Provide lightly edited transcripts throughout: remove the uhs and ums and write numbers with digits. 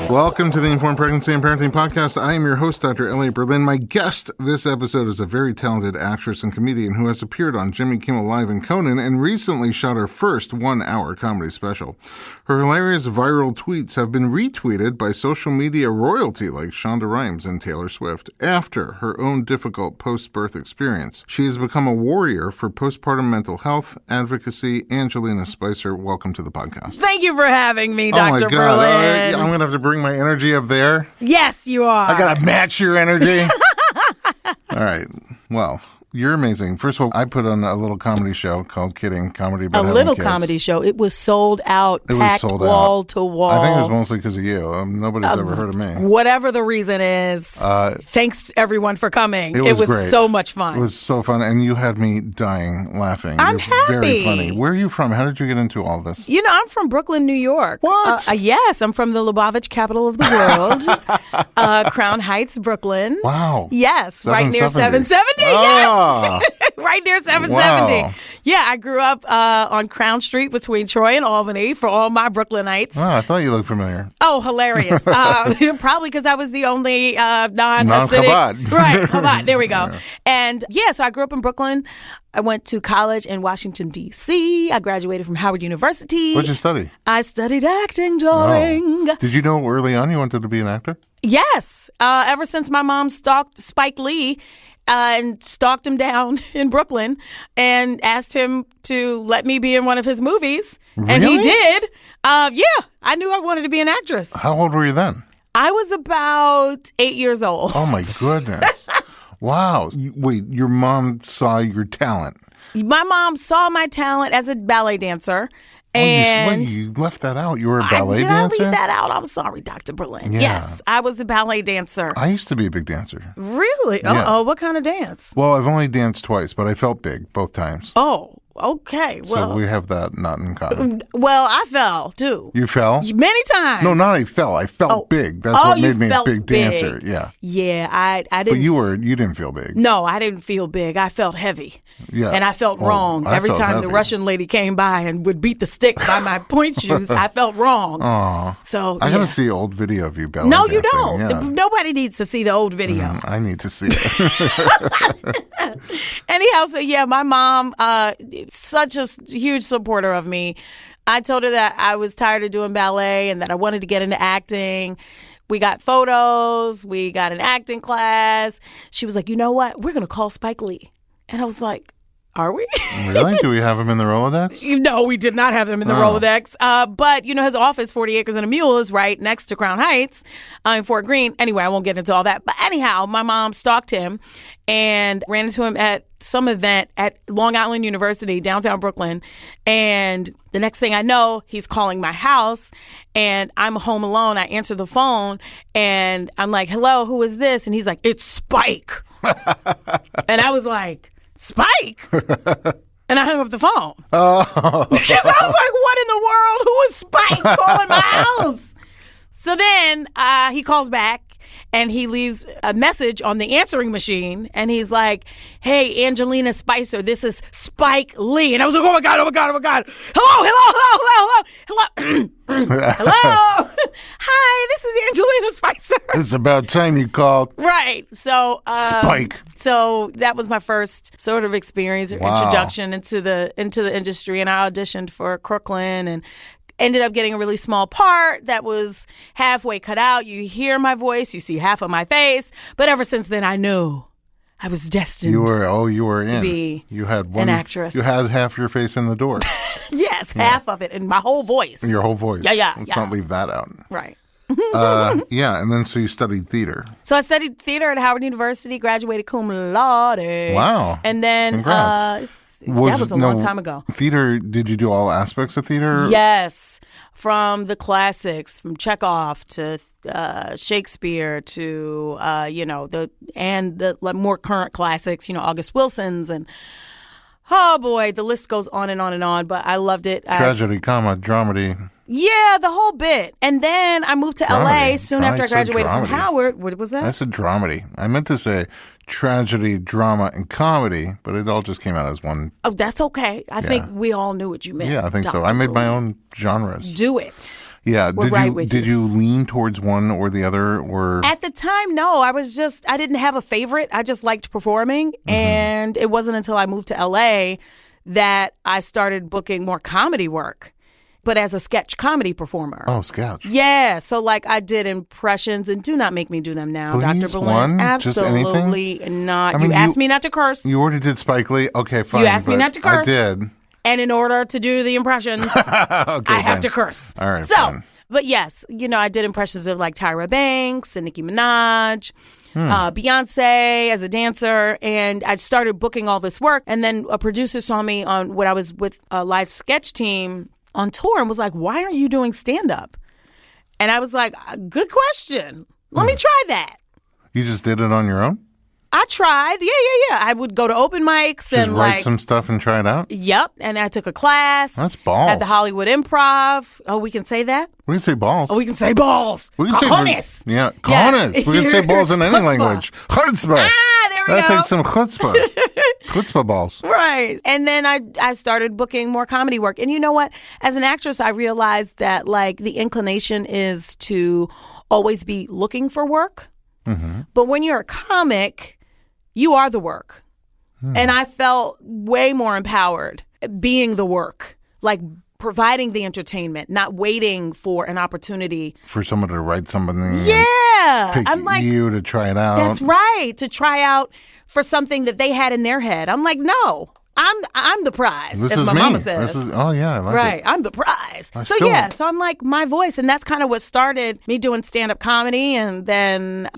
Welcome to the Informed Pregnancy and Parenting Podcast. I am your host, Dr. Elliot Berlin. My guest this episode is a very talented actress and comedian who has appeared on Jimmy Kimmel Live and Conan and recently shot her first one-hour comedy special. Her hilarious viral tweets have been retweeted by social media royalty like Shonda Rhimes and Taylor Swift. After her own difficult post-birth experience, she has become a warrior for postpartum mental health advocacy. Angelina Spicer, welcome to the podcast. Thank you for having me, Dr. Oh my God. Berlin. I'm going to have to bring my energy up there. Yes, you are. I got to match your energy. All right. Well, you're amazing. First of all, I put on a little comedy show called Kidding Comedy About A Having little Kids. comedy show. It was sold out, It was packed sold wall out. to wall. I think it was mostly because of you. Nobody's ever heard of me. Whatever the reason is, thanks everyone for coming. It was great. So much fun. It was so fun, and you had me dying laughing. I'm You're very happy. funny. Where are you from? How did you get into all this? You know, I'm from Brooklyn, New York. What? Yes, I'm from the Lubavitch capital of the world, Crown Heights, Brooklyn. Wow. Yes, right near 770. Ah. Yes, right near 770. Wow. Yeah, I grew up on Crown Street between Troy and Albany for all my Brooklynites. Oh, I thought you looked familiar. Oh, hilarious. Probably because I was the only non-Hasidic. Non-Chabad. Right, Chabad. There we go. And yeah, so I grew up in Brooklyn. I went to college in Washington, D.C. I graduated from Howard University. What'd you study? I studied acting, darling. Oh. Did you know early on you wanted to be an actor? Yes. Ever since my mom stalked Spike Lee and stalked him down in Brooklyn and asked him to let me be in one of his movies. Really? And he did. Yeah, I knew I wanted to be an actress. How old were you then? I was about 8 years old. Oh, my goodness. Wow. Wait, your mom saw your talent. My mom saw my talent as a ballet dancer. And you left that out. You were a ballet dancer? Did I leave that out? I'm sorry, Dr. Berlin. Yeah. Yes, I was a ballet dancer. I used to be a big dancer. Really? Yeah. Uh-oh, what kind of dance? Well, I've only danced twice, but I felt big both times. Oh, okay. So we have that not in common. Well, I fell, too. You fell? Many times. No, not I fell. I felt big. That's what made me a big dancer. Yeah. Yeah, I didn't. But you didn't feel big. No, I didn't feel big. I felt heavy. Yeah. And I felt wrong. I Every felt time heavy. the Russian lady came by and would beat the stick by my point shoes, I felt wrong. Aw. So I got to see old video of you ballet No, dancing. you don't. Yeah. Nobody needs to see the old video. I need to see it. Anyhow, so yeah, my mom, such a huge supporter of me. I told her that I was tired of doing ballet and that I wanted to get into acting. We got photos. We got an acting class. She was like, you know what? We're going to call Spike Lee. And I was like, are we? Really? Do we have him in the Rolodex? No, we did not have him in the Rolodex. But, his office, 40 Acres and a Mule, is right next to Crown Heights in Fort Greene. Anyway, I won't get into all that. But anyhow, my mom stalked him and ran into him at some event at Long Island University, downtown Brooklyn. And the next thing I know, he's calling my house and I'm home alone. I answer the phone and I'm like, hello, who is this? And he's like, it's Spike. And I was like, Spike? And I hung up the phone. Oh. Because I was like, what in the world? Who is Spike calling my house? So then he calls back and he leaves a message on the answering machine. And he's like, hey, Angelina Spicer, this is Spike Lee. And I was like, oh, my God, oh, my God, oh, my God. Hello. Hello. Hi, this is Angelina Spicer. It's about time you called. Right. So Spike. So that was my first sort of experience or Wow. introduction into the industry, and I auditioned for Crooklyn and ended up getting a really small part that was halfway cut out. You hear my voice, you see half of my face, but ever since then I knew I was destined. You were in. Be you had an actress. You had half your face in the door. Yes, half of it, and my whole voice. Your whole voice. Yeah. Let's not leave that out. Right. Yeah, and then so you studied theater. So I studied theater at Howard University, graduated cum laude. Wow. And then Congrats. that was a long time ago. Theater, did you do all aspects of theater? Yes, from the classics, from Chekhov to Shakespeare to the more current classics, August Wilson's and oh boy, the list goes on and on and on. But I loved it. Tragedy, comma, dramedy. Yeah, the whole bit. And then I moved to Dramedy. LA soon after I graduated from Howard. What was that? I said dramedy. I meant to say tragedy, drama, and comedy, but it all just came out as one. Oh, that's okay. I think we all knew what you meant. Yeah, I think so. I made my own genres. Do it. Yeah. We're Did you lean towards one or the other, or at the time? No, I didn't have a favorite. I just liked performing, and it wasn't until I moved to LA that I started booking more comedy work, but as a sketch comedy performer. Oh, sketch. Yeah. So like I did impressions, and do not make me do them now, Please, Dr. Berlin. one? Just Absolutely not. I mean, you asked me not to curse. You already did Spike Lee. Okay, fine. You asked me not to curse. I did. And in order to do the impressions, I have to curse. All right. So, fine. But yes, I did impressions of like Tyra Banks and Nicki Minaj. Beyonce as a dancer, and I started booking all this work. And then a producer saw me on when I was with a live sketch team on tour and was like, "Why aren't you doing stand-up?" And I was like, "Good question. Let me try that." You just did it on your own? I tried. Yeah. I would go to open mics Just and write some stuff and try it out? Yep. And I took a class. That's balls. At the Hollywood Improv. Oh, we can say that? We can say balls. Oh, we can say balls. We can Cojones. say yeah, cojones. We can say balls in any Chutzpah. language. Chutzpah. There we That go. takes some chutzpah. Chutzpah balls. Right. And then I started booking more comedy work. And you know what? As an actress, I realized that like the inclination is to always be looking for work. Mm-hmm. But when you're a comic, you are the work. And I felt way more empowered being the work, like providing the entertainment, not waiting for an opportunity. For someone to write something. Yeah. Pick I'm like, you to try it out. that's right. To try out for something that they had in their head. I'm like, no, I'm the prize, This as is my me. mama says. Oh, yeah, I like Right, it. I'm the prize. So I'm like my voice, and that's kind of what started me doing stand-up comedy. And then,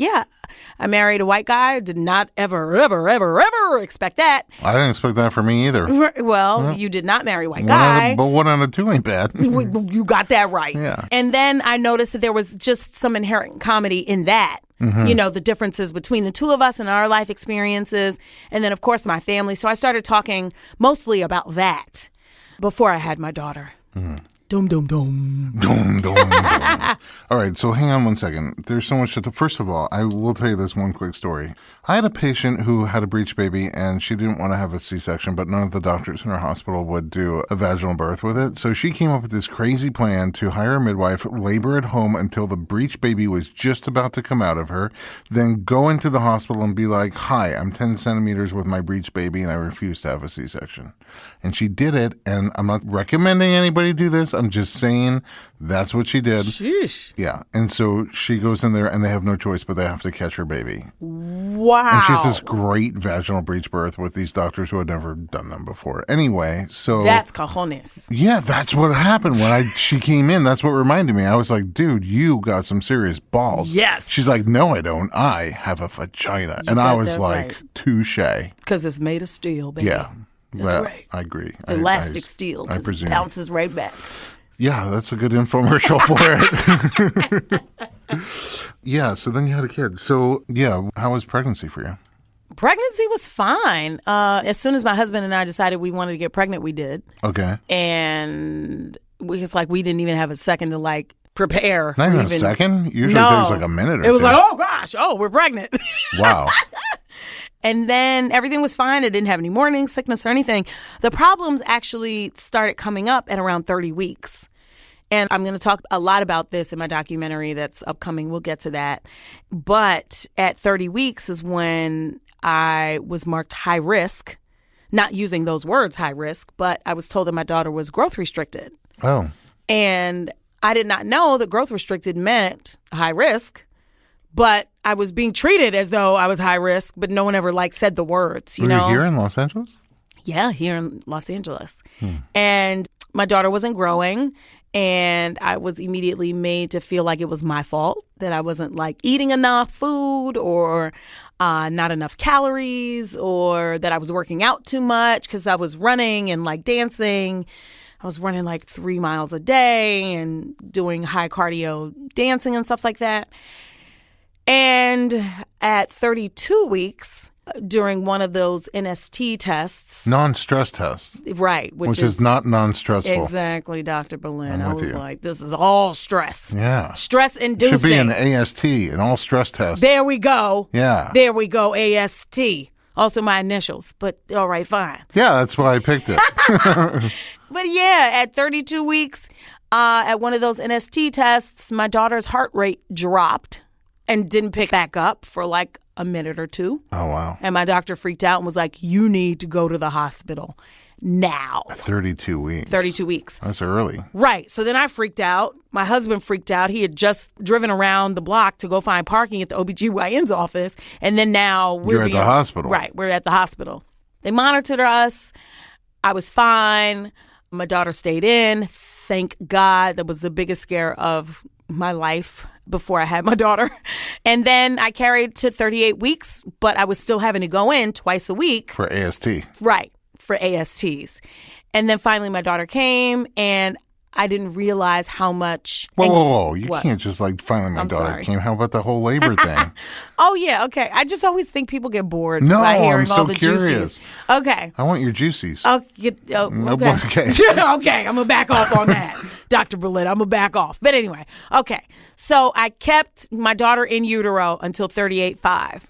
I married a white guy. Did not ever expect that. I didn't expect that for me either. Well, you did not marry a white guy. But 1 out of 2 ain't bad. You got that right. Yeah. And then I noticed that there was just some inherent comedy in that. The differences between the two of us and our life experiences. And then, of course, my family. So I started talking mostly about that before I had my daughter. Dum, dum, dum. Dum, dum, dum. All right, so hang on one second. There's so much to... First of all, I will tell you this one quick story. I had a patient who had a breech baby, and she didn't want to have a C-section, but none of the doctors in her hospital would do a vaginal birth with it. So she came up with this crazy plan to hire a midwife, labor at home until the breech baby was just about to come out of her, then go into the hospital and be like, "Hi, I'm 10 centimeters with my breech baby, and I refuse to have a C-section." And she did it, and I'm not recommending anybody do this. I'm just saying that's what she did. Sheesh. Yeah. And so she goes in there and they have no choice, but they have to catch her baby. Wow. And she has this great vaginal breech birth with these doctors who had never done them before. Anyway, so... That's cojones. Yeah, that's what happened when she came in. That's what reminded me. I was like, dude, you got some serious balls. Yes. She's like, no, I don't. I have a vagina. And I got was that like, right. touche. Because it's made of steel, baby. Yeah. That's right. I agree. Elastic steel. I 'cause presume. it bounces right back. Yeah, that's a good infomercial for it. Yeah, so then you had a kid. So, yeah, how was pregnancy for you? Pregnancy was fine. As soon as my husband and I decided we wanted to get pregnant, we did. Okay. And it's like we didn't even have a second to like prepare. Not even a second? Usually it takes like a minute or two. It was like, oh gosh, we're pregnant. Wow. And then everything was fine. I didn't have any morning sickness or anything. The problems actually started coming up at around 30 weeks. And I'm going to talk a lot about this in my documentary that's upcoming. We'll get to that. But at 30 weeks is when I was marked high risk, not using those words high risk, but I was told that my daughter was growth restricted. Oh. And I did not know that growth restricted meant high risk, but I was being treated as though I was high risk, but no one ever said the words, Were you here in Los Angeles? Yeah, here in Los Angeles. And my daughter wasn't growing. And I was immediately made to feel like it was my fault, that I wasn't eating enough food or not enough calories, or that I was working out too much because I was running and dancing. I was running 3 miles a day and doing high cardio dancing and stuff like that. And at 32 weeks, during one of those NST tests. Non-stress tests. Right. Which is not non-stressful. Exactly, Dr. Berlin. I'm I with was you. like, this is all stress. Yeah. Stress-inducing. Should be an AST, an all-stress test. There we go. Yeah. There we go, AST. Also my initials, but all right, fine. Yeah, that's why I picked it. But yeah, at 32 weeks, at one of those NST tests, my daughter's heart rate dropped and didn't pick back up for like a minute or two. Oh, wow. And my doctor freaked out and was like, you need to go to the hospital now. 32 weeks. 32 weeks. That's early. Right. So then I freaked out. My husband freaked out. He had just driven around the block to go find parking at the OBGYN's office. And then now You're at the hospital. Right. We're at the hospital. They monitored us. I was fine. My daughter stayed in. Thank God. That was the biggest scare of my life before I had my daughter. And then I carried to 38 weeks, but I was still having to go in twice a week. For AST. Right, for ASTs. And then finally my daughter came, and I didn't realize how much... Whoa. You What? can't just like, finally my I'm daughter sorry. came. How about the whole labor thing? Oh, yeah, okay. I just always think people get bored No, by hearing I'm so all the curious. juicies. Okay. I want your juices. Okay. Okay. Okay, I'm going to back off on that, Dr. Berlin. I'm going to back off. But anyway, okay. So I kept my daughter in utero until 38.5.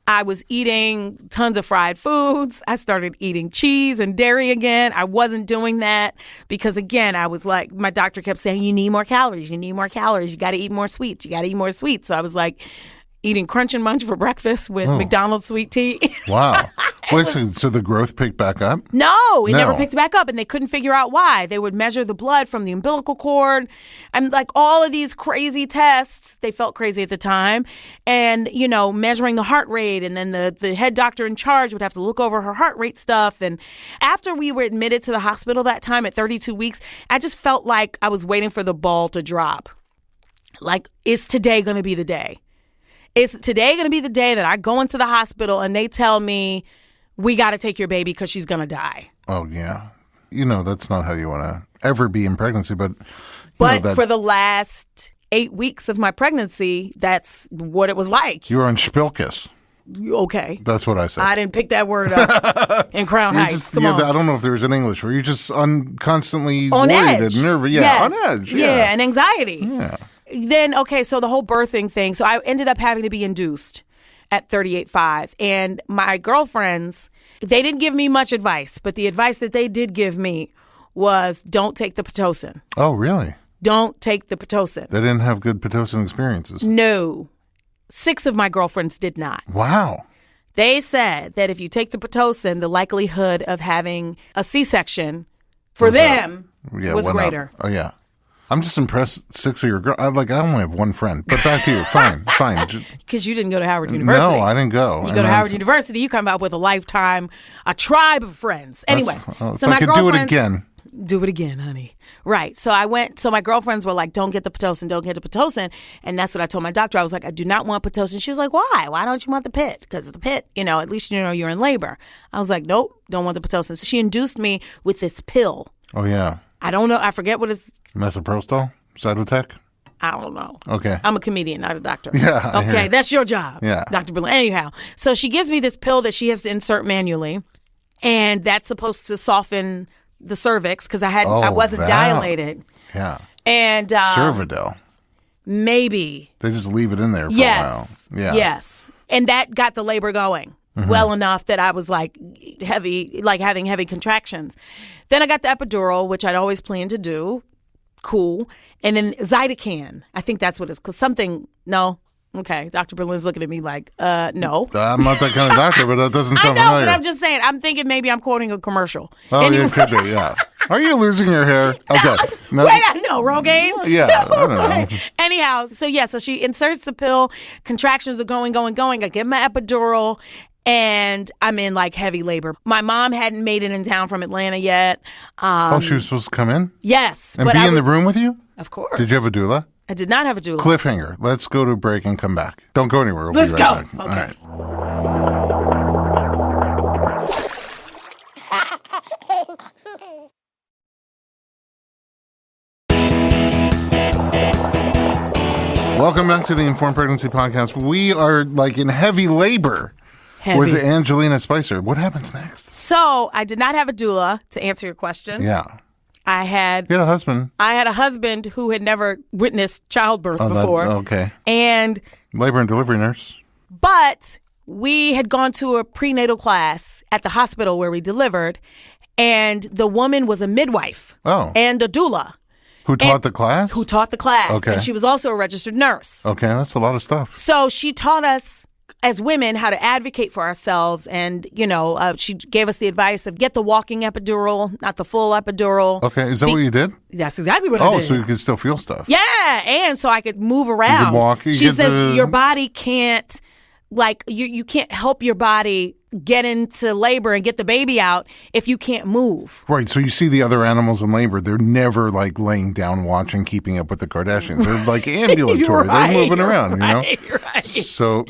I was eating tons of fried foods. I started eating cheese and dairy again. I wasn't doing that because, again, I was like, my doctor kept saying, you need more calories. You need more calories. You got to eat more sweets. You got to eat more sweets. So I was like eating Crunch and Munch for breakfast with McDonald's sweet tea. Wow. Wait, so the growth picked back up? No, it No. never picked back up, and they couldn't figure out why. They would measure the blood from the umbilical cord, and like all of these crazy tests. They felt crazy at the time, and measuring the heart rate, and then the head doctor in charge would have to look over her heart rate stuff. And after we were admitted to the hospital that time at 32 weeks, I just felt like I was waiting for the ball to drop. Like, is today going to be the day? Is today going to be the day that I go into the hospital and they tell me, we got to take your baby because she's going to die? Oh, yeah. That's not how you want to ever be in pregnancy, but... For the last 8 weeks of my pregnancy, that's what it was like. You were on Spilkus. Okay. That's what I said. I didn't pick that word up in Crown Heights. Come on. I don't know if there was an English word. You're just constantly On worried edge. and nervous. Yeah, Yes. on edge. Yeah, and anxiety. Yeah. Then, okay, so the whole birthing thing. So I ended up having to be induced at 38.5. And my girlfriends, they didn't give me much advice, but the advice that they did give me was don't take the Pitocin. Oh, really? Don't take the Pitocin. They didn't have good Pitocin experiences. No. 6 of my girlfriends did not. Wow. They said that if you take the Pitocin, the likelihood of having a C-section for them was went up. greater. Oh, yeah. I'm just impressed 6 of your girls. I only have one friend. But back to you. Fine. Because you didn't go to Howard University. No, I didn't go. You go to Howard University, you come out with a tribe of friends. Anyway, if I could do it again. Do it again, honey. Right. So my girlfriends were like, don't get the Pitocin, don't get the Pitocin. And that's what I told my doctor. I was like, I do not want Pitocin. She was like, why? Why don't you want the pit? Because the pit, at least you're in labor. I was like, nope, don't want the Pitocin. So she induced me with this pill. Oh, yeah. I don't know. I forget what it's. Misoprostol? Cytotec? I don't know. Okay. I'm a comedian, not a doctor. Yeah. I hear Okay, you. that's your job. Yeah. Dr. Berlin. Anyhow, so she gives me this pill that she has to insert manually, and that's supposed to soften the cervix because I wasn't dilated. Yeah. And Cervidil. Maybe. They just leave it in there for a while. Yeah. Yes. And that got the labor going well enough that I was like having heavy contractions. Then I got the epidural, which I'd always planned to do. Cool. And then Zydecan. I think that's what it's called. Something. No. Okay. Dr. Berlin's looking at me like, no. I'm not that kind of doctor, but that doesn't sound I know, familiar. but I'm just saying. I'm thinking maybe I'm quoting a commercial. Oh, Anyway. it could be, yeah. Are you losing your hair? Okay. No. Wait, I know, Rogaine. Yeah, I don't know. Right. Anyhow, so she inserts the pill. Contractions are going. I get my epidural, and I'm in like heavy labor. My mom hadn't made it in town from Atlanta yet. She was supposed to come in? Yes. And but be I in was, the room with you? Of course. Did you have a doula? I did not have a doula. Cliffhanger. Let's go to a break and come back. Don't go anywhere. We'll Let's be right go. back. Okay. All right. Welcome back to the Informed Pregnancy Podcast. We are like in heavy labor with Angelina Spicer. What happens next? So I did not have a doula, to answer your question. Yeah. You had a husband. I had a husband who had never witnessed childbirth before. Okay. And labor and delivery nurse. But we had gone to a prenatal class at the hospital where we delivered, and the woman was a midwife and a doula. Who taught the class? Who taught the class. Okay. And she was also a registered nurse. Okay, that's a lot of stuff. So she taught us as women how to advocate for ourselves. And, she gave us the advice of get the walking epidural, not the full epidural. Okay, is that what you did? That's exactly what I did. Oh, so you could still feel stuff. Yeah, and so I could move around. You could walk. She says your body can't, you can't help your body get into labor and get the baby out if you can't move. Right. So you see the other animals in labor, they're never like laying down watching Keeping Up with the Kardashians. They're like ambulatory. They're moving around, Right. So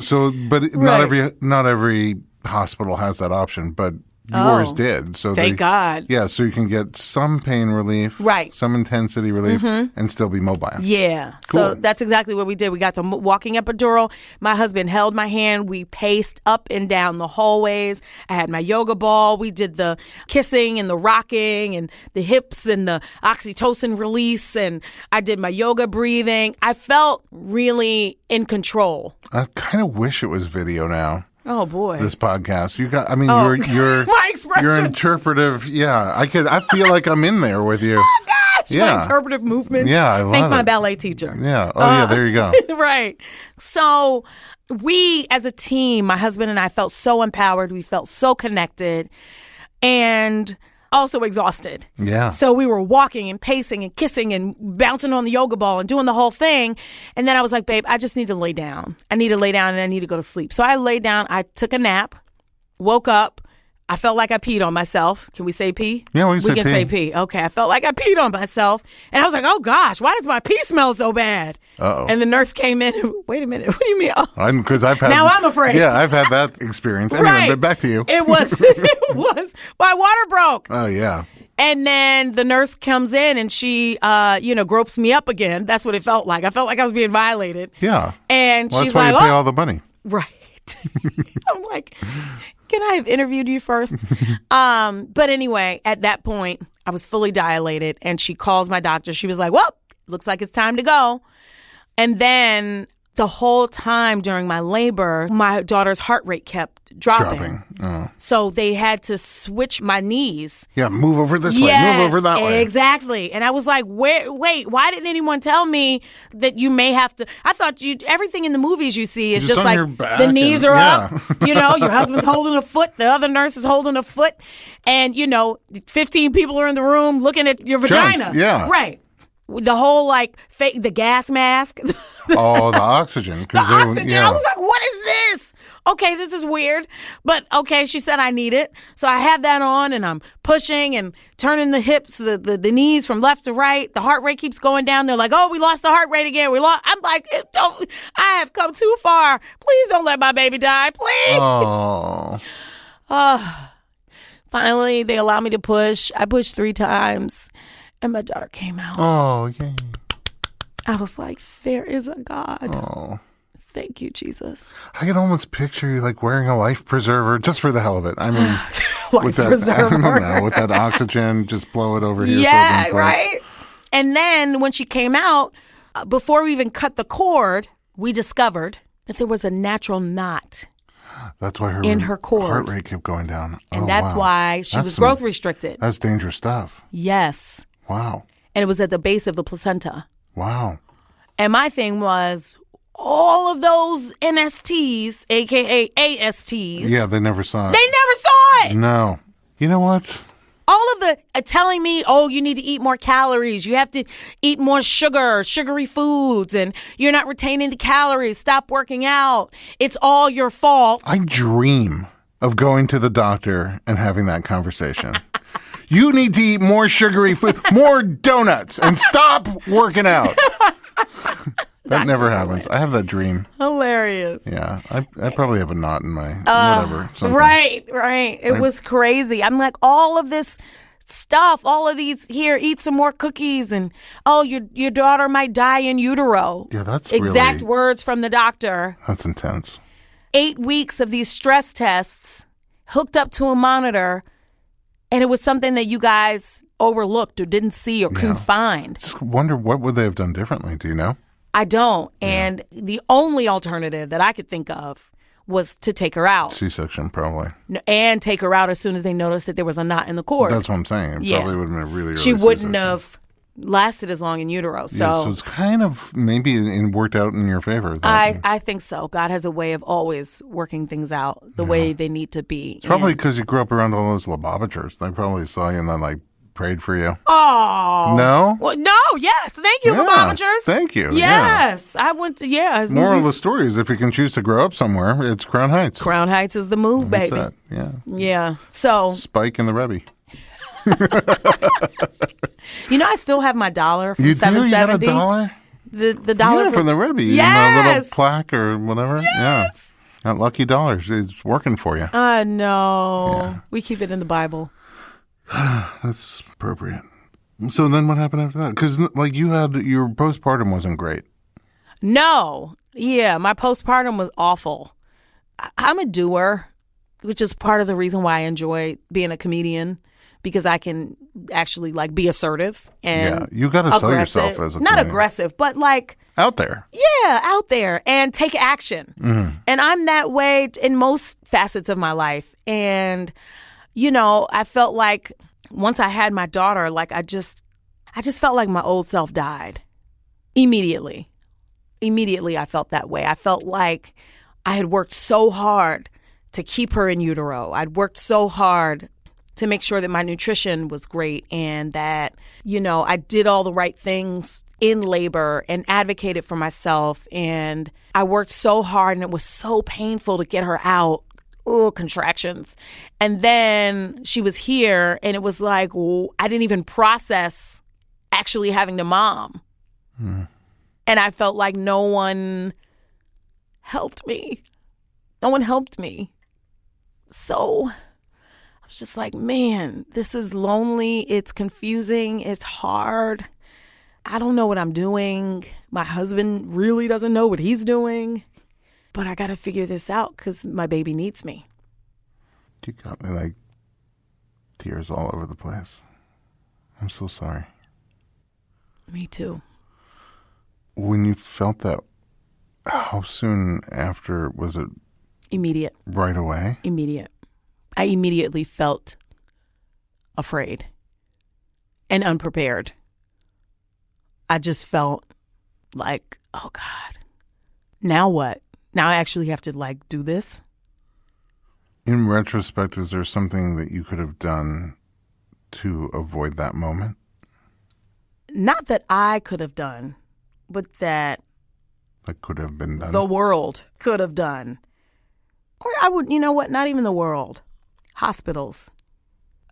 but not every hospital has that option, but yours did. So thank God. Yeah, so you can get some pain relief, right, some intensity relief, and still be mobile. Yeah. Cool. So that's exactly what we did. We got the walking epidural. My husband held my hand. We paced up and down the hallways. I had my yoga ball. We did the kissing and the rocking and the hips and the oxytocin release. And I did my yoga breathing. I felt really in control. I kind of wish it was video now. Oh boy! This podcast, you're my expressions. You're interpretive. Yeah, I feel like I'm in there with you. Oh gosh! Yeah, my interpretive movement. Yeah, I love Thank it. my ballet teacher. Yeah. Oh yeah, there you go. Right. So we, as a team, my husband and I, felt so empowered. We felt so connected, and also exhausted. Yeah. So we were walking and pacing and kissing and bouncing on the yoga ball and doing the whole thing. And then I was like, babe, I just need to lay down. I need to lay down and I need to go to sleep. So I laid down. I took a nap, woke up. I felt like I peed on myself. Can we say pee? Yeah, we can say pee. Okay, I felt like I peed on myself. And I was like, oh gosh, why does my pee smell so bad? Uh-oh. And the nurse came in and, wait a minute, what do you mean? Because I've had... Now I'm afraid. Yeah, I've had that experience. Anyway, right. But back to you. It was, my water broke. Oh, yeah. And then the nurse comes in and she, gropes me up again. That's what it felt like. I felt like I was being violated. Yeah. And well, she's that's why like, you pay all the money. Right. I'm like, can I have interviewed you first? But anyway, at that point, I was fully dilated. And she calls my doctor. She was like, well, looks like it's time to go. And then the whole time during my labor, my daughter's heart rate kept dropping. Oh. So they had to switch my knees. Yeah, move over this way, move over that way. Exactly. And I was like, wait, why didn't anyone tell me that you may have to? I thought everything in the movies you see is just like the knees are up. Your husband's holding a foot, the other nurse is holding a foot, and 15 people are in the room looking at your vagina. Yeah. Right. The whole the gas mask. Oh, the oxygen. The oxygen. Yeah. I was like, what is this? Okay, this is weird. But okay, she said I need it. So I have that on and I'm pushing and turning the hips, the knees from left to right. The heart rate keeps going down. They're like, oh, we lost the heart rate again. I'm like, I have come too far. Please don't let my baby die. Please. Oh. Finally, they allow me to push. I pushed 3 times. And my daughter came out. Oh, yay. I was like, there is a God. Oh. Thank you, Jesus. I can almost picture you wearing a life preserver just for the hell of it. I mean, life preserver. I don't know, with that oxygen, just blow it over here. Yeah, right? And then when she came out, before we even cut the cord, we discovered that there was a natural knot. That's why her cord. Heart rate kept going down. And that's why she was growth restricted. That's dangerous stuff. Yes. Wow. And it was at the base of the placenta. Wow. And my thing was, all of those NSTs, a.k.a. ASTs. Yeah, they never saw it. They never saw it. No. You know what? All of the telling me, oh, you need to eat more calories. You have to eat more sugary foods, and you're not retaining the calories. Stop working out. It's all your fault. I dream of going to the doctor and having that conversation. You need to eat more sugary food, more donuts, and stop working out. That never happens. I have that dream. Hilarious. Yeah. I probably have a knot in my whatever. Something. Right. It was crazy. I'm like, all of this stuff, all of these, here, eat some more cookies, and oh, your daughter might die in utero. Yeah, that's exact really, words from the doctor. That's intense. 8 weeks of these stress tests hooked up to a monitor, and it was something that you guys overlooked or didn't see or couldn't find. Just wonder what would they have done differently. Do you know? I don't. And the only alternative that I could think of was to take her out. C-section, probably. And take her out as soon as they noticed that there was a knot in the cord. That's what I'm saying. It probably would have been a really early She wouldn't C-section. have lasted as long in utero. So it's kind of maybe worked out in your favor. I think so. God has a way of always working things out the way they need to be. It's probably because you grew up around all those Lubavitchers. They probably saw you and then like prayed for you. Oh. No? Well, no, yes. Thank you, Lubavitchers. Thank you. Yes. I went to, Moral of the story is if you can choose to grow up somewhere, it's Crown Heights. Crown Heights is the move, That's baby. it. Yeah. Yeah. So. Spike and the Rebbe. You know, I still have my dollar from You do? You got a $7.70. dollar? The dollar Yeah, from the Rebbe. Yes. The little plaque or whatever. Yes. Yeah. That lucky dollars. It's working for you. I know. Yeah. We keep it in the Bible. That's appropriate. So then what happened after that? Because like you had, your postpartum wasn't great. No. Yeah, my postpartum was awful. I'm a doer, which is part of the reason why I enjoy being a comedian, because I can actually like be assertive and you got to sell yourself as a not comedian. aggressive, but like Out there. yeah, out there and take action. Mm-hmm. And I'm that way in most facets of my life. And you know, I felt like once I had my daughter, like I just felt like my old self died immediately. Immediately, I felt that way. I felt like I had worked so hard to keep her in utero. I'd worked so hard to make sure that my nutrition was great and that, you know, I did all the right things in labor and advocated for myself. And I worked so hard and it was so painful to get her out. Oh, contractions. And then she was here and it was like, I didn't even process actually having to mom. And I felt like no one helped me. No one helped me. So I was just like, man, this is lonely. It's confusing. It's hard. I don't know what I'm doing. My husband really doesn't know what he's doing. But I got to figure this out because my baby needs me. You got me like tears all over the place. I'm so sorry. Me too. When you felt that, how soon after was it? Immediate. Right away? Immediate. I immediately felt afraid and unprepared. I just felt like, oh God, now what? Now I actually have to like do this? In retrospect, is there something that you could have done to avoid that moment? Not that I could have done, but that Could have been done? the world could have done. Or I would, you know what, not even the world. Hospitals.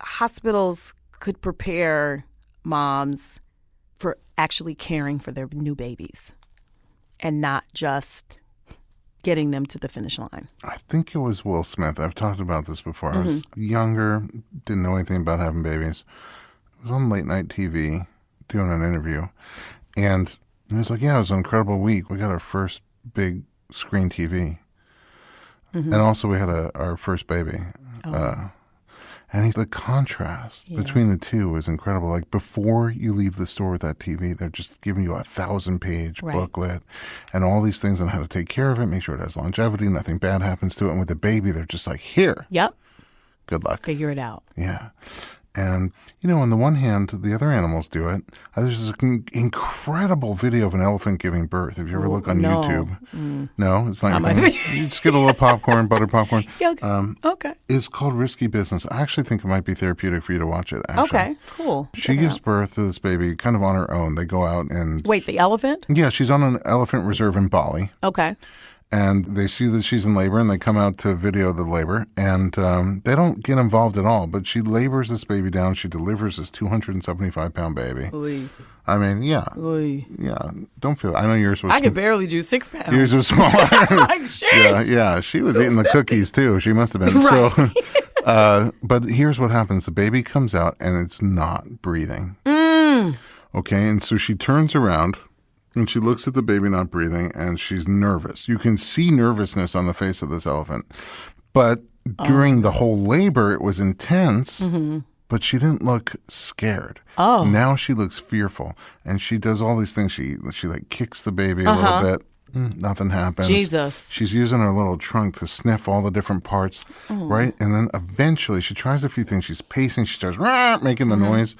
Hospitals could prepare moms for actually caring for their new babies and not just getting them to the finish line. I think it was Will Smith. I've talked about this before. I was younger, didn't know anything about having babies. I was on late night TV doing an interview. And he was like, yeah, it was an incredible week. We got our first big screen TV. And also we had our first baby. And the contrast between the two was incredible. Like before you leave the store with that TV, they're just giving you a 1,000-page booklet and all these things on how to take care of it, make sure it has longevity, nothing bad happens to it. And with the baby, they're just like, here. Yep. Good luck. Figure it out. Yeah. And, you know, on the one hand, the other animals do it. There's this incredible video of an elephant giving birth. If you ever look on YouTube. No, it's not your thing. You just get a little popcorn, butter popcorn. Okay. It's called Risky Business. I actually think it might be therapeutic for you to watch it, actually. Okay, cool. She gives birth to this baby kind of on her own. They go out and... Wait, the elephant? Yeah, she's on an elephant reserve in Bali. Okay. And they see that she's in labor, and they come out to video the labor, and they don't get involved at all. But she labors this baby down. She delivers this 275-pound baby. Oy. I mean, yeah. Oy. Yeah. Don't feel... I know yours was... I could barely do 6 pounds. Yours was smaller. Like, shit. Yeah. She was eating the cookies, too. She must have been. Right. So, But here's what happens. The baby comes out and it's not breathing. Okay, and so she turns around and she looks at the baby not breathing and she's nervous. You can see nervousness on the face of this elephant. But during the whole labor, it was intense. But she didn't look scared. Now she looks fearful. And she does all these things. She like kicks the baby a little bit. Nothing happens. Jesus. She's using her little trunk to sniff all the different parts, right? And then eventually she tries a few things. She's pacing. She starts making the noise.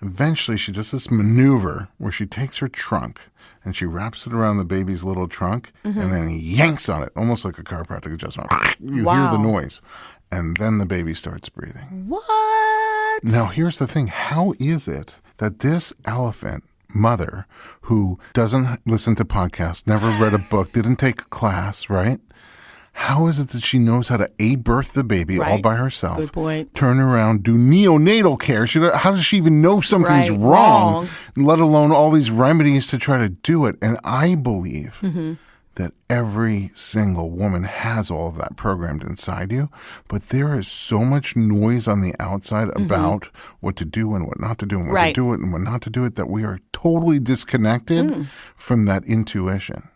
Eventually she does this maneuver where she takes her trunk and she wraps it around the baby's little trunk and then yanks on it, almost like a chiropractic adjustment. You hear the noise. And then the baby starts breathing. What? Now, here's the thing. How is it that this elephant mother who doesn't listen to podcasts, never read a book, didn't take a class, right? How is it that she knows how to birth the baby all by herself? Good point. Turn around, do neonatal care. How does she even know something's wrong, let alone all these remedies to try to do it? And I believe that every single woman has all of that programmed inside you, but there is so much noise on the outside about what to do and what not to do and what to do it and what not to do it that we are totally disconnected from that intuition.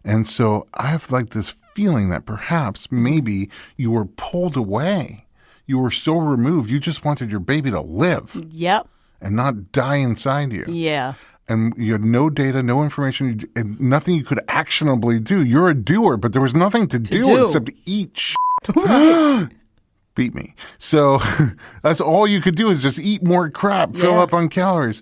And so I have like this feeling that perhaps maybe you were pulled away. You were so removed. You just wanted your baby to live. Yep. And not die inside you. Yeah. And you had no data, no information, and nothing you could actionably do. You're a doer, but there was nothing to do except eat shit. Beat me. So that's all you could do is just eat more crap, fill up on calories.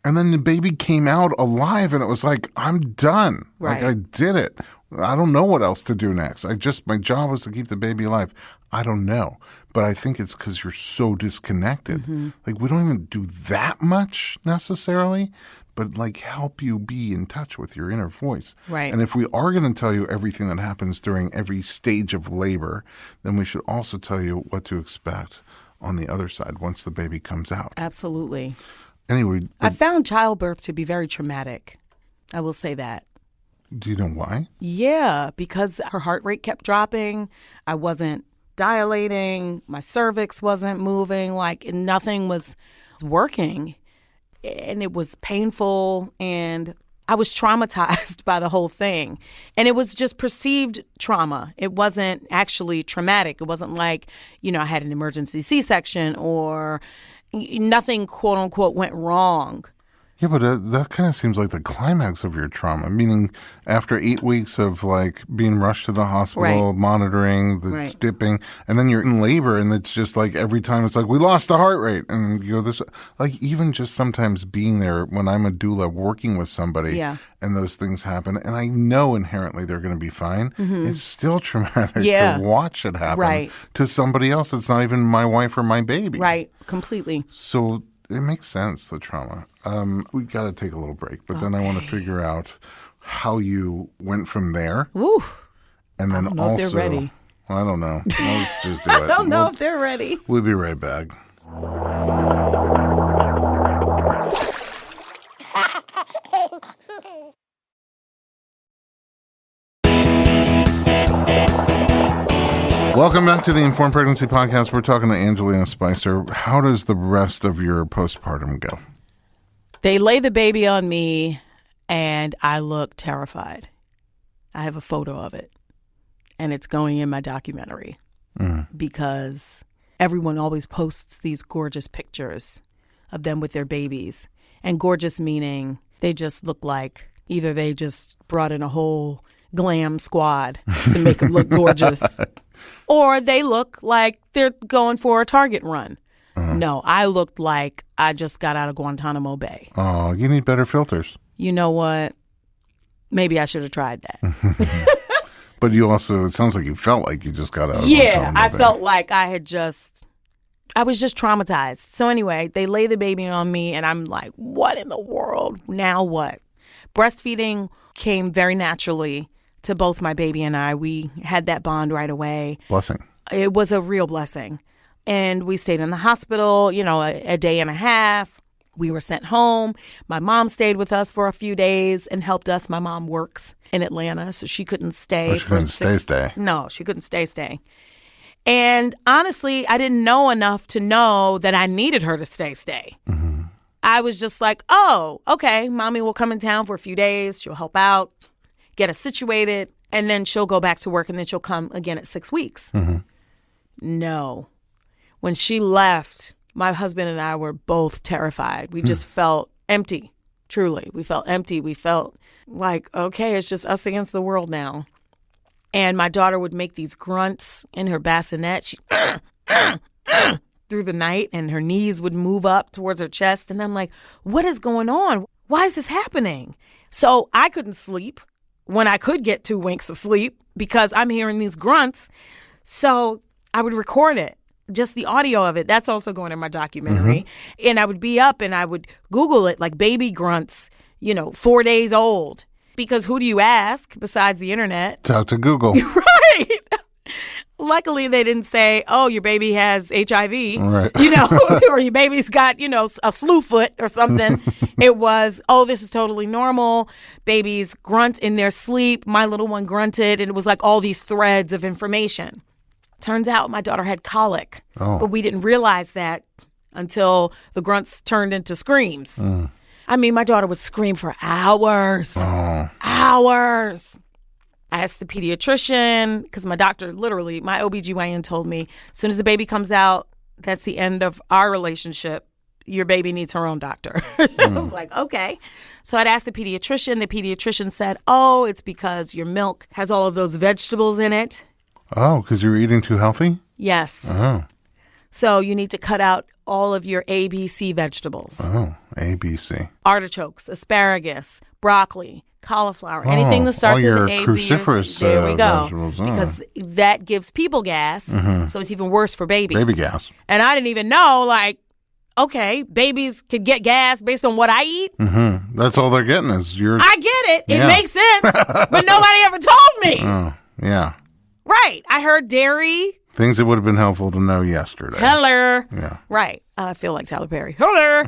And then the baby came out alive, and it was like, I'm done. Right. Like, I did it. I don't know what else to do next. My job was to keep the baby alive. I don't know. But I think it's because you're so disconnected. Like, we don't even do that much necessarily, but like help you be in touch with your inner voice. Right. And if we are going to tell you everything that happens during every stage of labor, then we should also tell you what to expect on the other side once the baby comes out. Absolutely. Anyway. I found childbirth to be very traumatic. I will say that. Do you know why? Yeah, because her heart rate kept dropping. I wasn't dilating. My cervix wasn't moving. Like nothing was working. And it was painful, and I was traumatized by the whole thing. And it was just perceived trauma. It wasn't actually traumatic. It wasn't like, I had an emergency C-section or nothing, quote unquote, went wrong. Yeah, but that kind of seems like the climax of your trauma, meaning after 8 weeks of like being rushed to the hospital, monitoring, the dipping, and then you're in labor and it's just like every time it's like, we lost the heart rate. And you go this, like even just sometimes being there when I'm a doula working with somebody and those things happen, and I know inherently they're going to be fine, it's still traumatic to watch it happen to somebody else. It's not even my wife or my baby. Right, completely. So it makes sense, the trauma. We've got to take a little break, but then I want to figure out how you went from there. Ooh. And then I don't know also, if they're ready. I don't know. Well, let's just do it. I don't know if they're ready. We'll be right back. Welcome back to the Informed Pregnancy Podcast. We're talking to Angelina Spicer. How does the rest of your postpartum go? They lay the baby on me, and I look terrified. I have a photo of it, and it's going in my documentary because everyone always posts these gorgeous pictures of them with their babies. And gorgeous meaning they just look like either they just brought in a whole glam squad to make them look gorgeous, or they look like they're going for a Target run. No, I looked like I just got out of Guantanamo Bay. Oh, you need better filters. You know what? Maybe I should have tried that. But you also, it sounds like you felt like you just got out of Guantanamo Bay. I felt like I was just traumatized. So anyway, they lay the baby on me, and I'm like, what in the world? Now what? Breastfeeding came very naturally to both my baby and I. We had that bond right away. Blessing. It was a real blessing. And we stayed in the hospital, a day and a half. We were sent home. My mom stayed with us for a few days and helped us. My mom works in Atlanta, so she couldn't stay. She couldn't stay. No, she couldn't stay. And honestly, I didn't know enough to know that I needed her to stay. Mm-hmm. I was just like, oh, okay, mommy will come in town for a few days. She'll help out, get us situated, and then she'll go back to work, and then she'll come again at 6 weeks. Mm-hmm. No. When she left, my husband and I were both terrified. We just felt empty, truly. We felt empty. We felt like, okay, it's just us against the world now. And my daughter would make these grunts in her bassinet. She through the night, and her knees would move up towards her chest. And I'm like, what is going on? Why is this happening? So I couldn't sleep when I could get 2 winks of sleep because I'm hearing these grunts. So I would record it, just the audio of it. That's also going in my documentary. Mm-hmm. And I would be up and I would Google it, like baby grunts, 4 days old. Because who do you ask besides the internet? Talk to Google. Right. Luckily, they didn't say, oh, your baby has HIV, right. Or your baby's got, a slew foot or something. It was, oh, this is totally normal. Babies grunt in their sleep. My little one grunted, and it was like all these threads of information. Turns out my daughter had colic, but we didn't realize that until the grunts turned into screams. I mean, my daughter would scream for hours. Hours. I asked the pediatrician, because my doctor, literally, my OBGYN told me, as soon as the baby comes out, that's the end of our relationship. Your baby needs her own doctor. I was like, okay. So I'd asked the pediatrician. The pediatrician said, oh, it's because your milk has all of those vegetables in it. Oh, because you're eating too healthy? Yes. Oh. So you need to cut out all of your ABC vegetables. Oh, ABC. Artichokes, asparagus, broccoli, cauliflower, anything that starts with an A, B, or C. There we go. Because that gives people gas, so it's even worse for babies. Baby gas. And I didn't even know, okay, babies could get gas based on what I eat. Mm-hmm. That's all they're getting is yours. I get it. It makes sense. But nobody ever told me. Oh, yeah. Right. I heard dairy. Things that would have been helpful to know yesterday. Hello. Yeah. Right. I feel like Tyler Perry. Hello.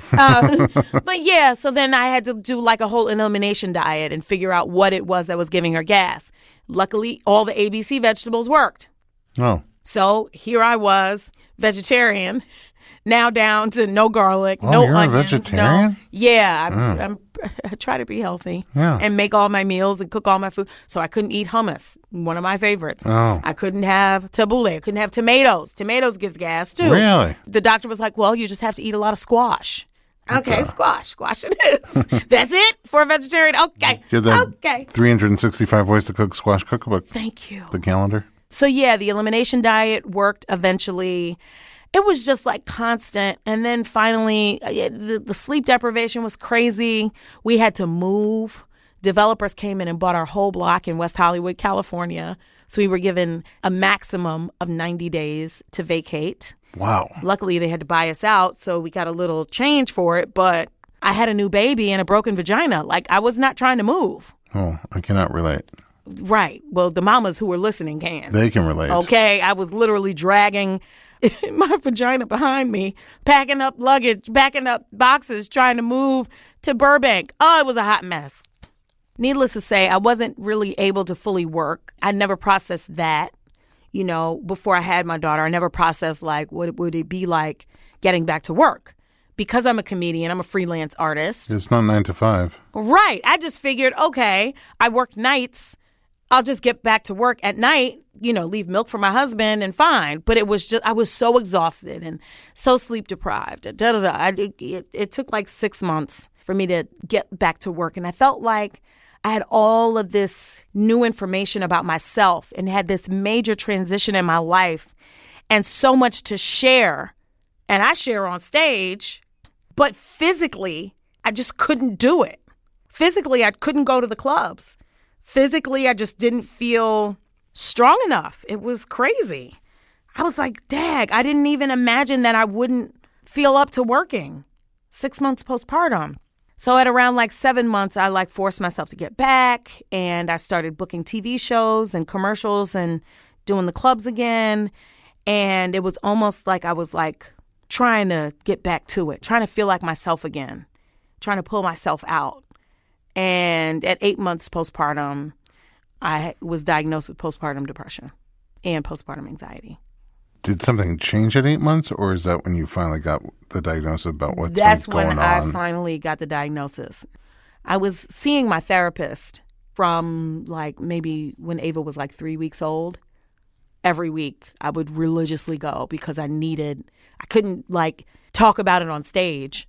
But yeah, so then I had to do like a whole elimination diet and figure out what it was that was giving her gas. Luckily, all the ABC vegetables worked. Oh. So here I was, vegetarian, now down to no garlic, no you're onions. A vegetarian? I try to be healthy and make all my meals and cook all my food. So I couldn't eat hummus, one of my favorites. Oh. I couldn't have tabbouleh. I couldn't have tomatoes. Tomatoes gives gas too. Really? The doctor was like, well, you just have to eat a lot of squash. Okay, squash it is. That's it for a vegetarian? Okay. Get that 365 Ways to Cook Squash cookbook. Thank you. The calendar. So yeah, the elimination diet worked eventually. It was just like constant. And then finally, the sleep deprivation was crazy. We had to move. Developers came in and bought our whole block in West Hollywood, California. So we were given a maximum of 90 days to vacate. Wow. Luckily, they had to buy us out, so we got a little change for it. But I had a new baby and a broken vagina. Like, I was not trying to move. Oh, I cannot relate. Right. Well, the mamas who were listening can. They can relate. Okay. I was literally dragging my vagina behind me, packing up luggage, packing up boxes, trying to move to Burbank. Oh, it was a hot mess. Needless to say, I wasn't really able to fully work. I never processed that, before I had my daughter. I never processed, what would it be like getting back to work? Because I'm a comedian, I'm a freelance artist. It's not 9 to 5. Right. I just figured, okay, I work nights. I'll just get back to work at night, leave milk for my husband and fine. But it was just, I was so exhausted and so sleep deprived. It took like 6 months for me to get back to work. And I felt like I had all of this new information about myself and had this major transition in my life and so much to share. And I share on stage, but physically, I just couldn't do it. Physically, I couldn't go to the clubs. Physically, I just didn't feel strong enough. It was crazy. I was like, dag, I didn't even imagine that I wouldn't feel up to working 6 months postpartum. So at around 7 months, I forced myself to get back, and I started booking TV shows and commercials and doing the clubs again. And it was almost like I was trying to get back to it, trying to feel like myself again, trying to pull myself out. And at 8 months postpartum, I was diagnosed with postpartum depression and postpartum anxiety. Did something change at 8 months, or is that when you finally got the diagnosis about what's That's going when on? I finally got the diagnosis. I was seeing my therapist from like maybe when Ava was like 3 weeks old. Every week I would religiously go because I couldn't like talk about it on stage.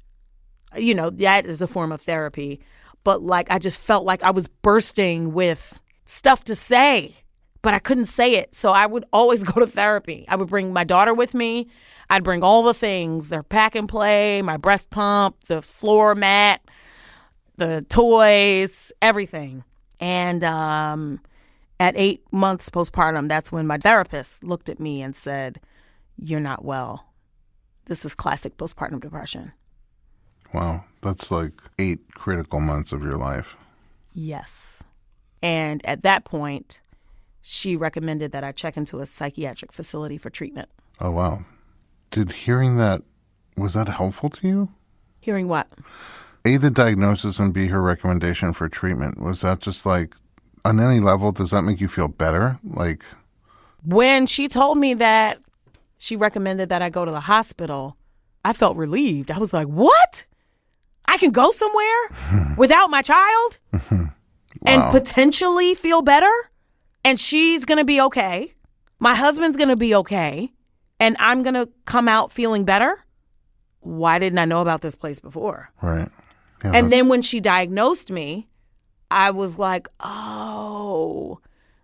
You know, that is a form of therapy. But like I just felt like I was bursting with stuff to say, but I couldn't say it. So I would always go to therapy. I would bring my daughter with me. I'd bring all the things, their pack and play, my breast pump, the floor mat, the toys, everything. And at 8 months postpartum, that's when my therapist looked at me and said, "You're not well. This is classic postpartum depression." Wow. That's like 8 critical months of your life. Yes. And at that point, she recommended that I check into a psychiatric facility for treatment. Oh, wow. Did hearing that, was that helpful to you? Hearing what? A, the diagnosis, and B, her recommendation for treatment. Was that just like, on any level, does that make you feel better? Like, when she told me that she recommended that I go to the hospital, I felt relieved. I was like, what? I can go somewhere without my child and potentially feel better? And she's going to be okay. My husband's going to be okay. And I'm going to come out feeling better? Why didn't I know about this place before? Right. Yeah, and then when she diagnosed me, I was like, oh,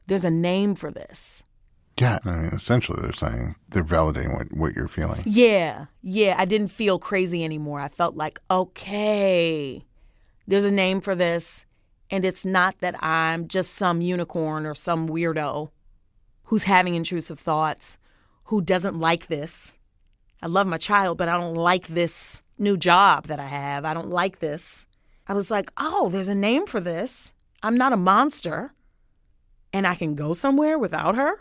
there's a name for this. Yeah. I mean, essentially, they're validating what you're feeling. Yeah. I didn't feel crazy anymore. I felt like, okay, there's a name for this. And it's not that I'm just some unicorn or some weirdo who's having intrusive thoughts, who doesn't like this. I love my child, but I don't like this new job that I have. I don't like this. I was like, oh, there's a name for this. I'm not a monster. And I can go somewhere without her?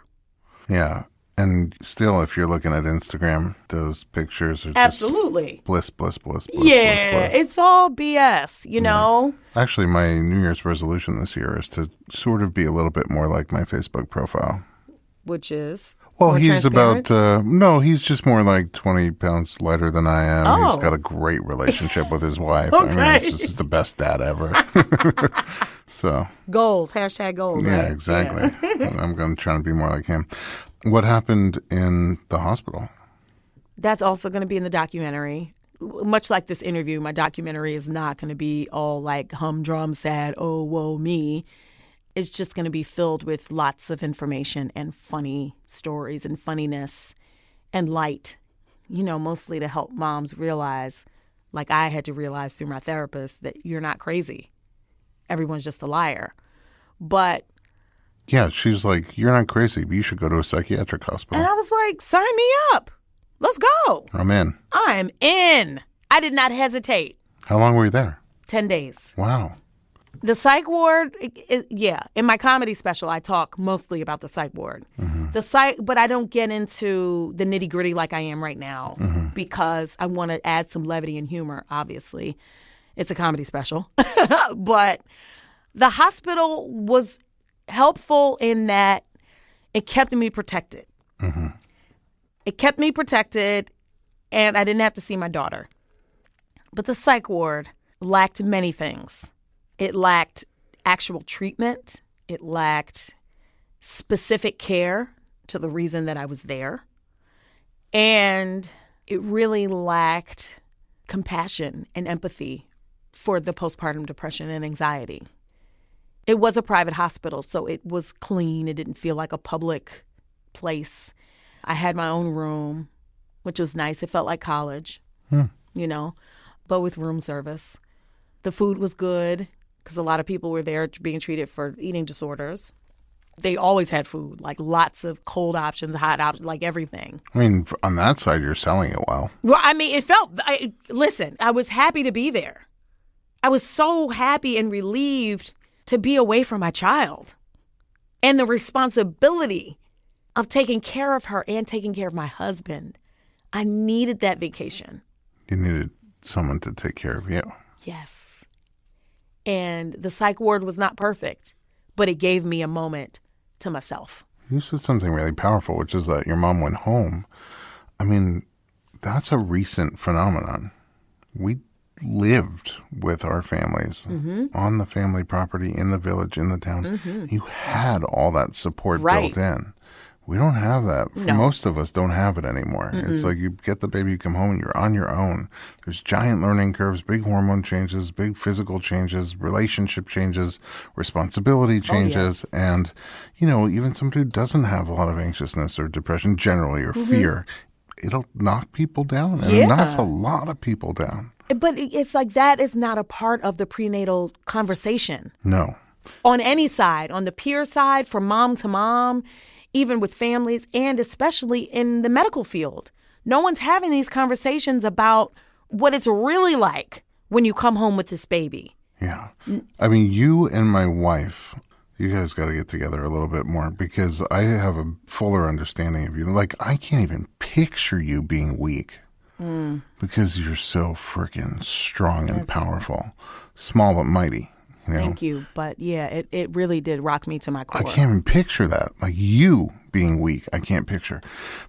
Yeah. And still, if you're looking at Instagram, those pictures are absolutely just bliss, bliss, bliss, bliss, yeah, bliss, bliss. It's all BS, you know? Actually, my New Year's resolution this year is to sort of be a little bit more like my Facebook profile. Which is? Well, he's about, no, he's just more like 20 pounds lighter than I am. Oh. He's got a great relationship with his wife. Okay. I mean, it's just the best dad ever. So. Goals, hashtag goals. Yeah, right? exactly. Yeah. I'm going to try to be more like him. What happened in the hospital? That's also going to be in the documentary. Much like this interview, my documentary is not going to be all like humdrum, sad, oh, whoa, me. It's just going to be filled with lots of information and funny stories and funniness and light, you know, mostly to help moms realize, like I had to realize through my therapist, that you're not crazy. Everyone's just a liar. But yeah, she's like, you're not crazy, but you should go to a psychiatric hospital. And I was like, sign me up. Let's go. I'm in. I'm in. I did not hesitate. How long were you there? 10 days. Wow. The psych ward, in my comedy special, I talk mostly about the psych ward. Mm-hmm. But I don't get into the nitty gritty like I am right now because I want to add some levity and humor, obviously. It's a comedy special. But the hospital was helpful in that it kept me protected. Mm-hmm. It kept me protected, and I didn't have to see my daughter. But the psych ward lacked many things. It lacked actual treatment. It lacked specific care to the reason that I was there. And it really lacked compassion and empathy for the postpartum depression and anxiety. It was a private hospital, so it was clean. It didn't feel like a public place. I had my own room, which was nice. It felt like college, you know, but with room service. The food was good because a lot of people were there being treated for eating disorders. They always had food, like lots of cold options, hot options, like everything. I mean, on that side, you're selling it well. Well, I mean, listen, I was happy to be there. I was so happy and relieved to be away from my child and the responsibility of taking care of her and taking care of my husband. I needed that vacation. You needed someone to take care of you. Yes. And the psych ward was not perfect, but it gave me a moment to myself. You said something really powerful, which is that your mom went home. I mean, that's a recent phenomenon. We lived with our families on the family property, in the village, in the town. You had all that support built in. We don't have that. Most of us don't have it anymore. It's like you get the baby, you come home, and you're on your own. There's giant learning curves, big hormone changes, big physical changes, relationship changes, responsibility changes. And, even somebody who doesn't have a lot of anxiousness or depression generally or fear, it'll knock people down. And it knocks a lot of people down. But it's like that is not a part of the prenatal conversation. No. On any side, on the peer side, from mom to mom, even with families, and especially in the medical field. No one's having these conversations about what it's really like when you come home with this baby. Yeah. I mean, you and my wife, you guys got to get together a little bit more because I have a fuller understanding of you. Like, I can't even picture you being weak. Because you're so freaking strong and powerful. Small but mighty. Thank you. But yeah, it really did rock me to my core. I can't even picture that. Like you being weak, I can't picture.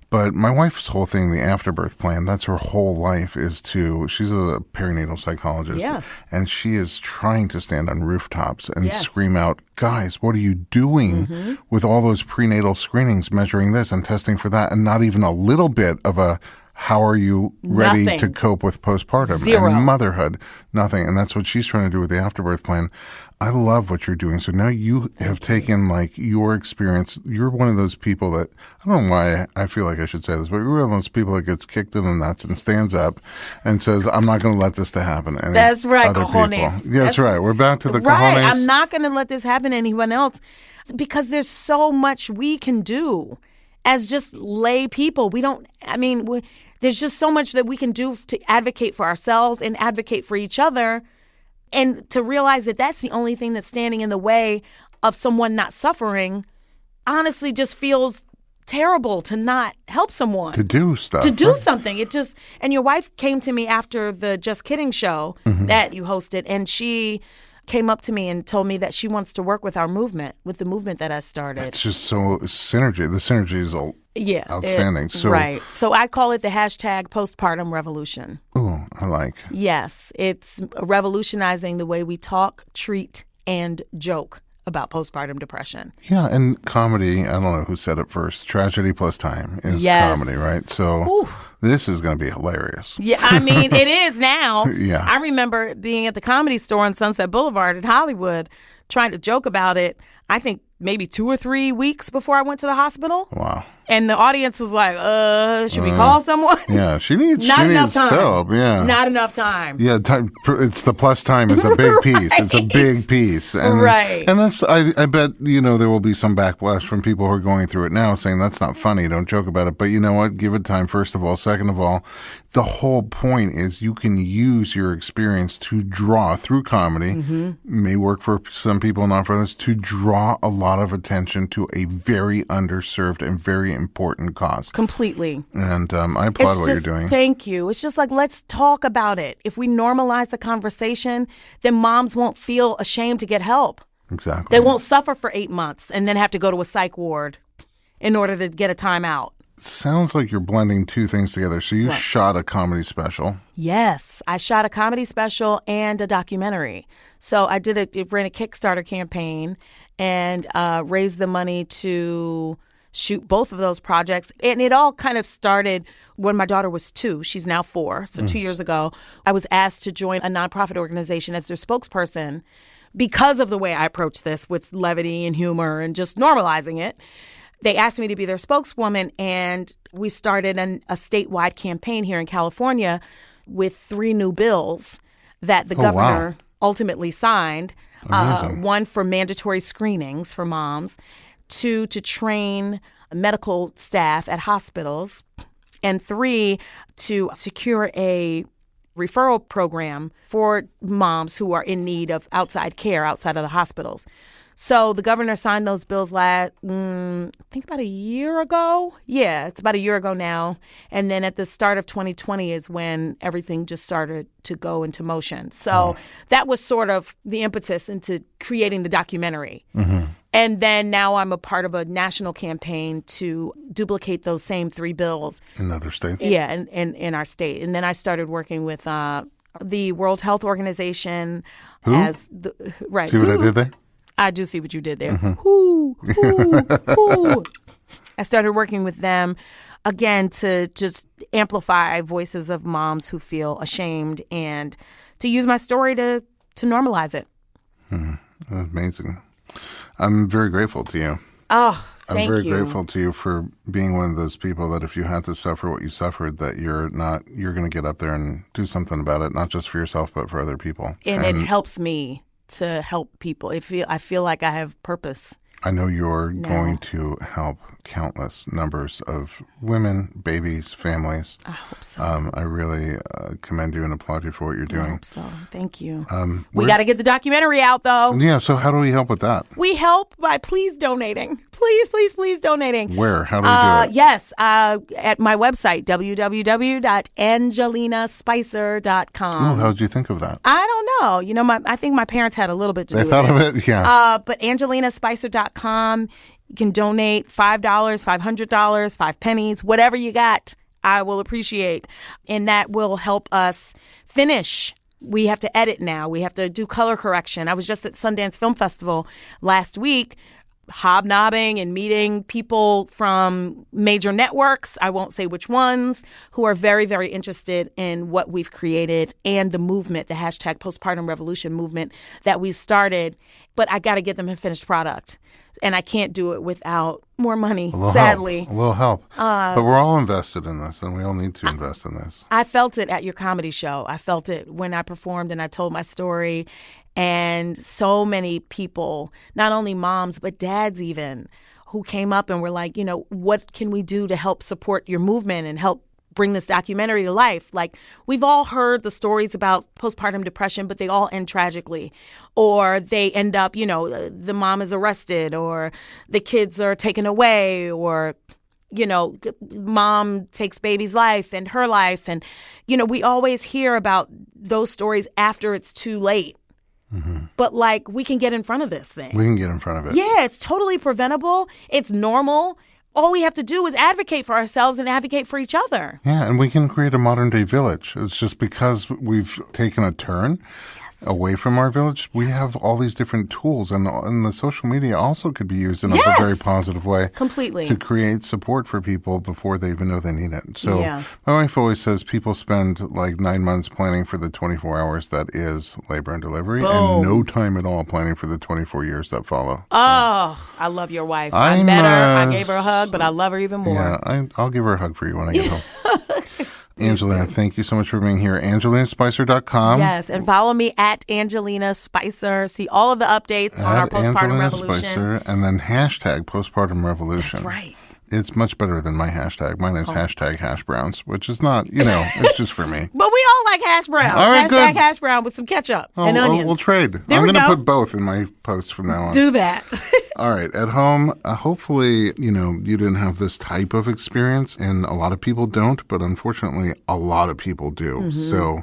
But my wife's whole thing, the afterbirth plan, that's her whole life is she's a perinatal psychologist. Yeah. And she is trying to stand on rooftops and scream out, guys, what are you doing with all those prenatal screenings, measuring this and testing for that, and not even a little bit of a how are you ready to cope with postpartum and motherhood? Nothing. And that's what she's trying to do with the afterbirth plan. I love what you're doing. So now you have taken like your experience. You're one of those people that, I don't know why I feel like I should say this, but you're one of those people that gets kicked in the nuts and stands up and says, I'm not going to let this to happen. That's right, cojones. Yeah, that's right. We're back to the cojones. Right. I'm not going to let this happen to anyone else because there's so much we can do as just lay people. There's just so much that we can do to advocate for ourselves and advocate for each other, and to realize that that's the only thing that's standing in the way of someone not suffering honestly just feels terrible to not help someone. To do stuff. To do something. And your wife came to me after the Just Kidding show that you hosted, and she came up to me and told me that she wants to work with our movement, with the movement that I started. It's just so synergy. The synergy is outstanding. Right. So I call it the hashtag postpartum revolution. Oh, I like. Yes. It's revolutionizing the way we talk, treat, and joke about postpartum depression. Yeah, and comedy, I don't know who said it first, tragedy plus time is comedy, right? So this is going to be hilarious. Yeah, I mean, it is now. Yeah. I remember being at the Comedy Store on Sunset Boulevard in Hollywood trying to joke about it, I think maybe 2 or 3 weeks before I went to the hospital. Wow. And the audience was like, should we call someone? Yeah, she needs time. help. Yeah. Not enough time. Yeah, it's the plus time is a big piece. Right. It's a big piece. And, right. And that's, I bet, there will be some backlash from people who are going through it now saying that's not funny. Don't joke about it. But you know what? Give it time, first of all. Second of all, the whole point is you can use your experience to draw through comedy, may work for some people, not for others, to draw a lot of attention to a very underserved and very important cause. Completely. And I applaud what you're doing. Thank you. It's just like, let's talk about it. If we normalize the conversation, then moms won't feel ashamed to get help. Exactly. They won't suffer for 8 months and then have to go to a psych ward in order to get a timeout. Sounds like you're blending two things together. So you shot a comedy special. Yes, I shot a comedy special and a documentary. So I ran a Kickstarter campaign and raised the money to shoot both of those projects. And it all kind of started when my daughter was 2. She's now 4. So 2 years ago, I was asked to join a nonprofit organization as their spokesperson because of the way I approached this with levity and humor and just normalizing it. They asked me to be their spokeswoman, and we started a statewide campaign here in California with 3 new bills that the governor ultimately signed. One for mandatory screenings for moms, 2 to train medical staff at hospitals, and 3 to secure a referral program for moms who are in need of outside care outside of the hospitals. So the governor signed those bills I think about a year ago. Yeah, it's about a year ago now. And then at the start of 2020 is when everything just started to go into motion. So that was sort of the impetus into creating the documentary. And then now I'm a part of a national campaign to duplicate those same 3 bills. In other states? Yeah, in our state. And then I started working with the World Health Organization. Who? Right. See what I did there? I do see what you did there. Mm-hmm. Whoo. I started working with them, again, to just amplify voices of moms who feel ashamed and to use my story to normalize it. Amazing. I'm very grateful to you. Oh, thank you. I'm very grateful to you for being one of those people that if you had to suffer what you suffered, that you're going to get up there and do something about it, not just for yourself, but for other people. And it helps me to help people. I feel like I have purpose. I know you're going to help countless numbers of women, babies, families. I hope so. I really commend you and applaud you for what you're doing. I hope so. Thank you. We got to get the documentary out, though. Yeah, so how do we help with that? We help by please donating. Please donating. Where? How do we do it? Yes, at my website, www.angelinaspicer.com. Oh, how did you think of that? I don't know. I think my parents had a little bit to do with it. They thought of it? Yeah. But angelinaspicer.com. You can donate $5, $500, 5 pennies, whatever you got, I will appreciate. And that will help us finish. We have to edit now. We have to do color correction. I was just at Sundance Film Festival last week, hobnobbing and meeting people from major networks, I won't say which ones, who are very, very interested in what we've created and the movement, the hashtag Postpartum Revolution movement that we've started. But I got to get them a finished product. And I can't do it without more money, sadly. A little help. But we're all invested in this, and we all need to invest in this. I felt it at your comedy show. I felt it when I performed and I told my story. And so many people, not only moms, but dads even, who came up and were like, what can we do to help support your movement and help bring this documentary to life? Like, we've all heard the stories about postpartum depression, but they all end tragically. Or they end up, the mom is arrested, or the kids are taken away, or, mom takes baby's life and her life. And, we always hear about those stories after it's too late. Mm-hmm. But we can get in front of this thing. We can get in front of it. Yeah, it's totally preventable. It's normal. All we have to do is advocate for ourselves and advocate for each other. Yeah, and we can create a modern-day village. It's just because we've taken a turn away from our village, we have all these different tools, and the social media also could be used in a very positive way. Completely. To create support for people before they even know they need it. So my wife always says people spend 9 months planning for the 24 hours that is labor and delivery, and no time at all planning for the 24 years that follow. Oh, I love your wife. I met her. I gave her a hug, but I love her even more. Yeah, I'll give her a hug for you when I get home. Angelina, thank you so much for being here. AngelinaSpicer.com. Yes, and follow me at Angelina Spicer. See all of the updates on our Postpartum Angelina Revolution. Spicer, and then hashtag Postpartum Revolution. That's right. It's much better than my hashtag. Mine is hashtag hash browns, which is not, it's just for me. But we all like hash browns. All right, hashtag good. hash brown with some ketchup and onions. We'll trade. There I'm we going to go. put both in my posts from now on. Do that. All right. At home, hopefully, you didn't have this type of experience, and a lot of people don't, but unfortunately, a lot of people do. Mm-hmm. So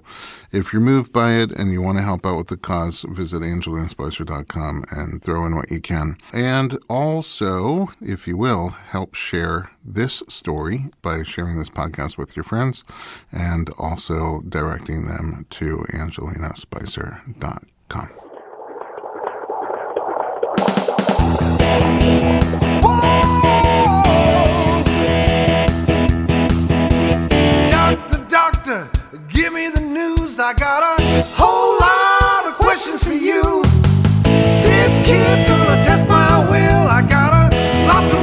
if you're moved by it and you want to help out with the cause, visit AngelinaSpicer.com and throw in what you can. And also, if you will, help share this story by sharing this podcast with your friends and also directing them to AngelinaSpicer.com. Doctor, give me the news. I got a whole lot of questions for you. This kid's gonna test my will. I got a lot to